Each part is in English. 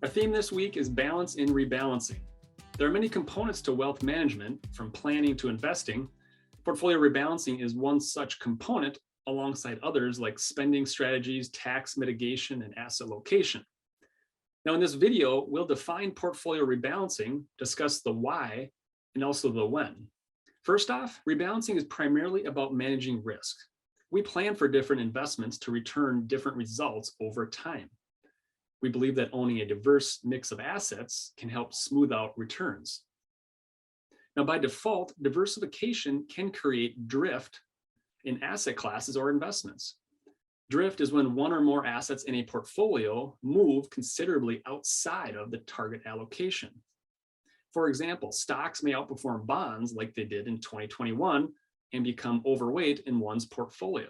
Our theme this week is balance in rebalancing. There are many components to wealth management, from planning to investing. Portfolio rebalancing is one such component, alongside others like spending strategies, tax mitigation, and asset location. Now, in this video, we'll define portfolio rebalancing, discuss the why, and also the when. First off, rebalancing is primarily about managing risk. We plan for different investments to return different results over time. We believe that owning a diverse mix of assets can help smooth out returns. Now, by default, diversification can create drift in asset classes or investments. Drift is when one or more assets in a portfolio move considerably outside of the target allocation. For example, stocks may outperform bonds like they did in 2021 and become overweight in one's portfolio.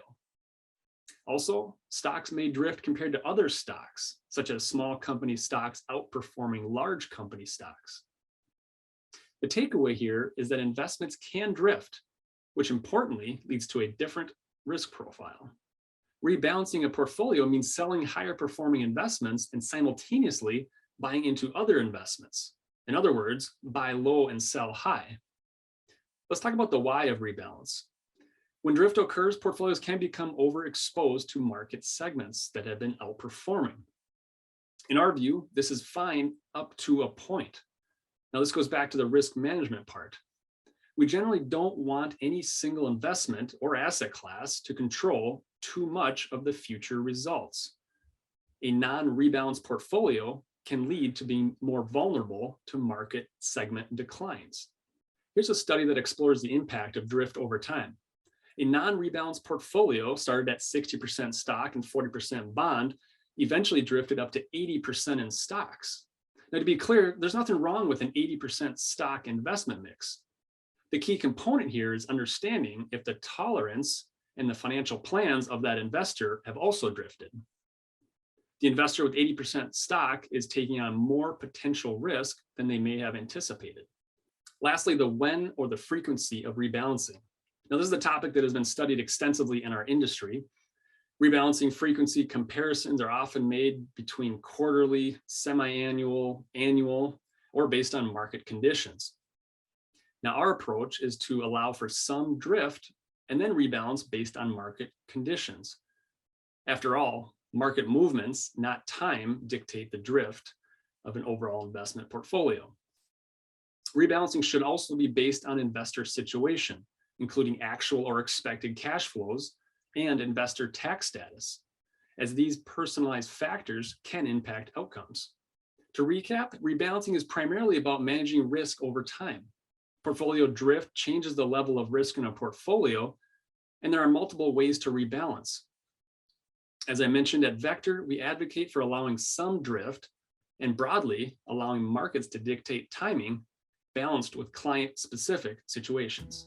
Also, stocks may drift compared to other stocks, such as small company stocks outperforming large company stocks. The takeaway here is that investments can drift, which importantly leads to a different risk profile. Rebalancing a portfolio means selling higher performing investments and simultaneously buying into other investments. In other words, buy low and sell high. Let's talk about the why of rebalance. When drift occurs, portfolios can become overexposed to market segments that have been outperforming. In our view, this is fine up to a point. Now, this goes back to the risk management part. We generally don't want any single investment or asset class to control too much of the future results. A non-rebalanced portfolio can lead to being more vulnerable to market segment declines. Here's a study that explores the impact of drift over time. A non-rebalanced portfolio started at 60% stock and 40% bond, eventually drifted up to 80% in stocks. Now, to be clear, there's nothing wrong with an 80% stock investment mix. The key component here is understanding if the tolerance and the financial plans of that investor have also drifted. The investor with 80% stock is taking on more potential risk than they may have anticipated. Lastly, the when or the frequency of rebalancing. Now, this is a topic that has been studied extensively in our industry. Rebalancing frequency comparisons are often made between quarterly, semi-annual, annual, or based on market conditions. Now, our approach is to allow for some drift and then rebalance based on market conditions. After all, market movements, not time, dictate the drift of an overall investment portfolio. Rebalancing should also be based on investor situation, including actual or expected cash flows and investor tax status, as these personalized factors can impact outcomes. To recap, rebalancing is primarily about managing risk over time. Portfolio drift changes the level of risk in a portfolio, and there are multiple ways to rebalance. As I mentioned at Vector, we advocate for allowing some drift and broadly allowing markets to dictate timing balanced with client-specific situations.